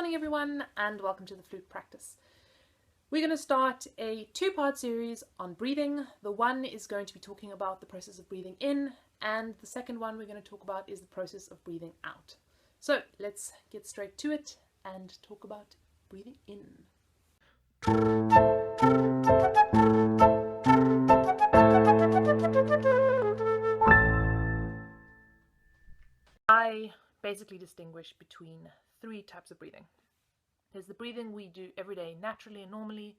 morning everyone and welcome to the Flute Practice. We're going to start a two-part series on breathing. The one is going to be talking about the process of breathing in, and the second one we're going to talk about is the process of breathing out. So let's get straight to it and talk about breathing in. I basically distinguish between three types of breathing. There's the breathing we do every day naturally and normally.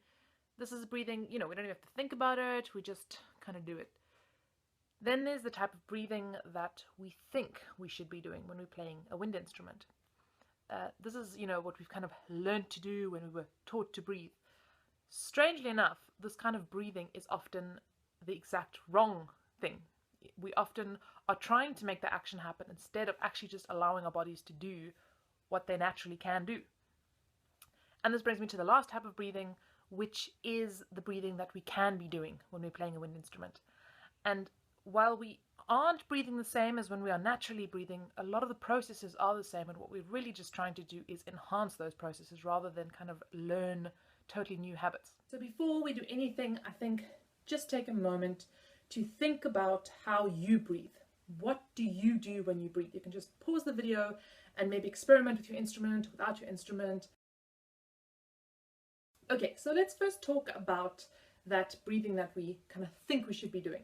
This is breathing, we don't even have to think about it, we just kind of do it. Then there's the type of breathing that we think we should be doing when we're playing a wind instrument. This is, what we've kind of learned to do when we were taught to breathe. Strangely enough, this kind of breathing is often the exact wrong thing. We often are trying to make the action happen instead of actually just allowing our bodies to do what they naturally can do. And this brings me to the last type of breathing, which is the breathing that we can be doing when we're playing a wind instrument. And while we aren't breathing the same as when we are naturally breathing, a lot of the processes are the same, and what we're really just trying to do is enhance those processes rather than kind of learn totally new habits. So before we do anything, I think just take a moment to think about how you breathe. What do you do when you breathe? You can just pause the video and maybe experiment with your instrument, without your instrument. Okay, so let's first talk about that breathing that we kind of think we should be doing.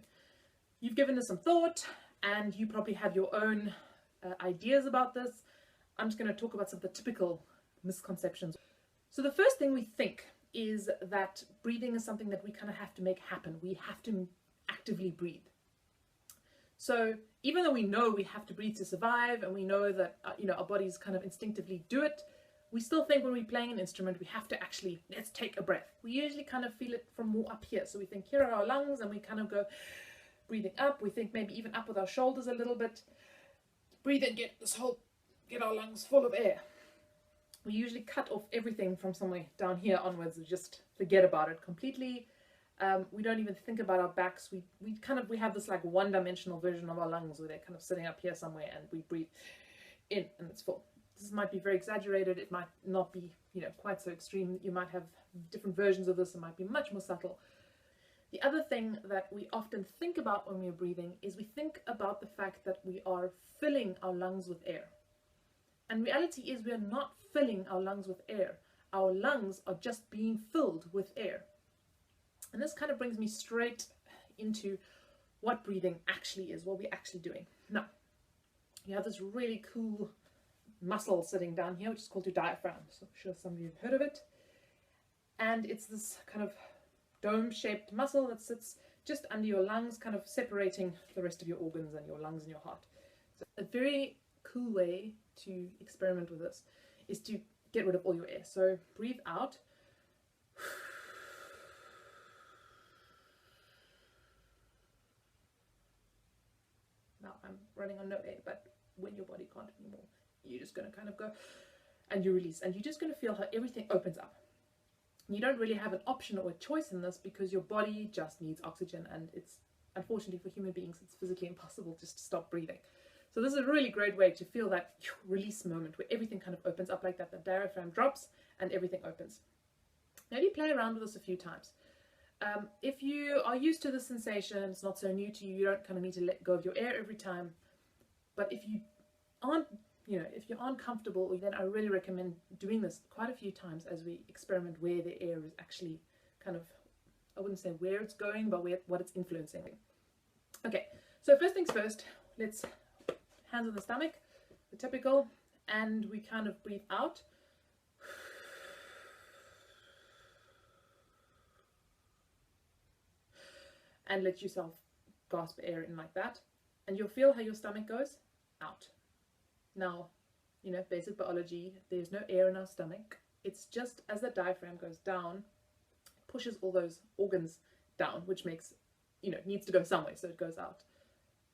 You've given this some thought and you probably have your own ideas about this. I'm just going to talk about some of the typical misconceptions. So the first thing we think is that breathing is something that we kind of have to make happen. We have to actively breathe. So even though we know we have to breathe to survive and we know that our bodies kind of instinctively do it, we still think when we're playing an instrument we have to actually, let's take a breath. We usually kind of feel it from more up here. So we think here are our lungs and we kind of go breathing up. We think maybe even up with our shoulders a little bit. Breathe in, get our lungs full of air. We usually cut off everything from somewhere down here onwards and just forget about it completely. We don't even think about our backs. We have this like one-dimensional version of our lungs where they're kind of sitting up here somewhere and we breathe in and it's full. This might be very exaggerated, it might not be, quite so extreme. You might have different versions of this, it might be much more subtle. The other thing that we often think about when we're breathing is we think about the fact that we are filling our lungs with air. And reality is we are not filling our lungs with air. Our lungs are just being filled with air. And this kind of brings me straight into what breathing actually is, what we're actually doing. Now, you have this really cool muscle sitting down here, which is called your diaphragm. So I'm sure some of you have heard of it. And it's this kind of dome-shaped muscle that sits just under your lungs, kind of separating the rest of your organs and your lungs and your heart. So a very cool way to experiment with this is to get rid of all your air. So breathe out. Now I'm running on no air, but when your body can't anymore, you're just going to kind of go and you release, and you're just going to feel how everything opens up. You don't really have an option or a choice in this because your body just needs oxygen, and it's unfortunately for human beings it's physically impossible just to stop breathing. So this is a really great way to feel that release moment where everything kind of opens up like that. The diaphragm drops and everything opens. Maybe play around with this a few times. If you are used to the sensation, it's not so new to you, you don't kind of need to let go of your air every time. But if you aren't comfortable, then I really recommend doing this quite a few times as we experiment where the air is actually kind of, I wouldn't say where it's going, but what it's influencing. Okay, so first things first, let's hands on the stomach, the typical, and we kind of breathe out. And let yourself gasp air in like that. And you'll feel how your stomach goes out. Now, basic biology, there's no air in our stomach. It's just as the diaphragm goes down, it pushes all those organs down, which makes, needs to go somewhere, so it goes out.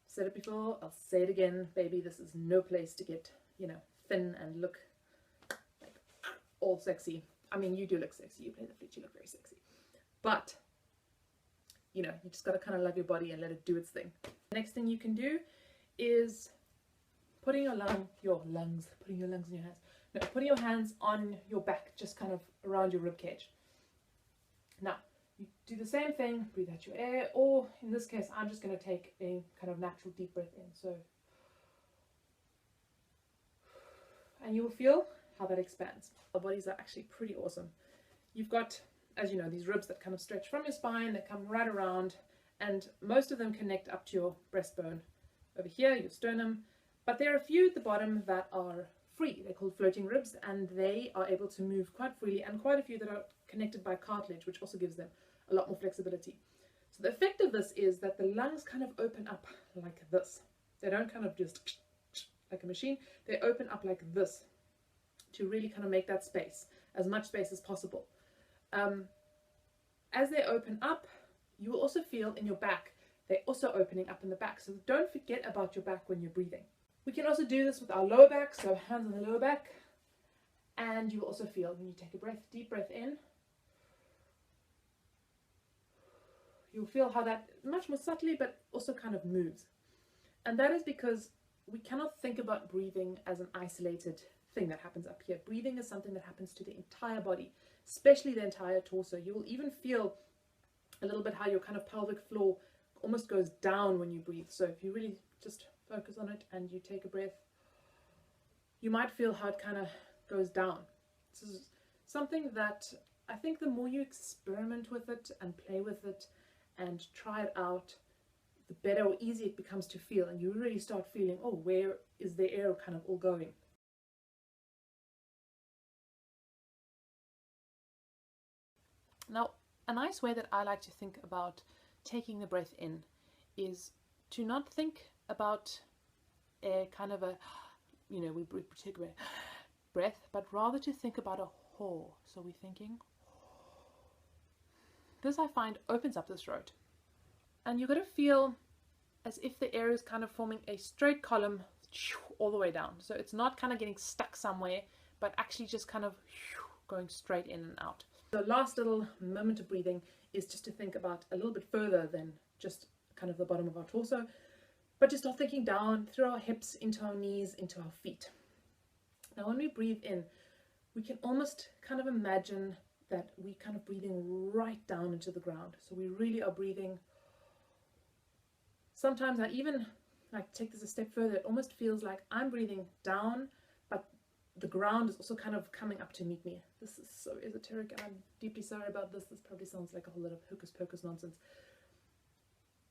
Said it before, I'll say it again, baby, this is no place to get, thin and look like all sexy. I mean, you do look sexy, you play the flute, you look very sexy. But, you just got to kind of love your body and let it do its thing. The next thing you can do is putting your lungs in your hands. No, putting your hands on your back, just kind of around your rib cage. Now, you do the same thing, breathe out your air, or in this case, I'm just going to take a kind of natural deep breath in. So, and you will feel how that expands. Our bodies are actually pretty awesome. You've got, as you know, these ribs that kind of stretch from your spine, that come right around, and most of them connect up to your breastbone. Over here, your sternum, but there are a few at the bottom that are free. They're called floating ribs, and they are able to move quite freely, and quite a few that are connected by cartilage, which also gives them a lot more flexibility. So the effect of this is that the lungs kind of open up like this. They don't kind of just like a machine. They open up like this to really kind of make that space, as much space as possible. As they open up, you will also feel in your back, they're also opening up in the back. So don't forget about your back when you're breathing. We can also do this with our lower back, so hands on the lower back. And you will also feel when you take a breath, deep breath in, you'll feel how that much more subtly, but also kind of moves. And that is because we cannot think about breathing as an isolated thing that happens up here. Breathing is something that happens to the entire body, especially the entire torso. You will even feel a little bit how your kind of pelvic floor almost goes down when you breathe. So if you really just focus on it and you take a breath, you might feel how it kind of goes down. This is something that I think the more you experiment with it and play with it and try it out, the better or easier it becomes to feel, and you really start feeling, oh, where is the air kind of all going? Now, a nice way that I like to think about taking the breath in is to not think about a kind of a, you know, we take a breath, but rather to think about a haw. So we're thinking, this I find opens up the throat. And you've got to feel as if the air is kind of forming a straight column all the way down. So it's not kind of getting stuck somewhere, but actually just kind of going straight in and out. The last little moment of breathing is just to think about a little bit further than just kind of the bottom of our torso, but just start thinking down through our hips, into our knees, into our feet. Now when we breathe in, we can almost kind of imagine that we're kind of breathing right down into the ground. So we really are breathing. Sometimes I even like take this a step further. It almost feels like I'm breathing down, but the ground is also kind of coming up to meet me. This is so esoteric, and I'm deeply sorry about this. This probably sounds like a whole lot of hocus pocus nonsense.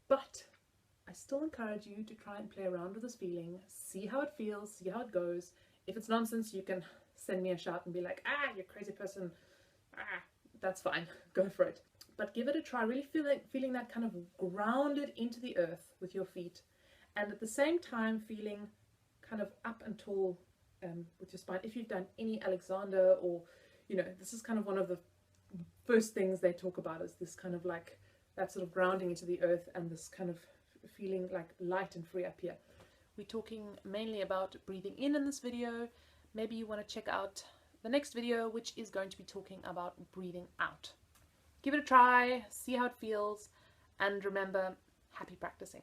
But I still encourage you to try and play around with this feeling, see how it feels, see how it goes. If it's nonsense, you can send me a shout and be like, ah, you crazy person. Ah, that's fine, go for it. But give it a try, really feeling that kind of grounded into the earth with your feet, and at the same time feeling kind of up and tall with your spine. If you've done any Alexander, or, you know, this is kind of one of the first things they talk about, is this kind of like that sort of grounding into the earth and this kind of feeling like light and free up here. We're talking mainly about breathing in this video. Maybe you want to check out the next video, which is going to be talking about breathing out. Give it a try, see how it feels, and remember, happy practicing.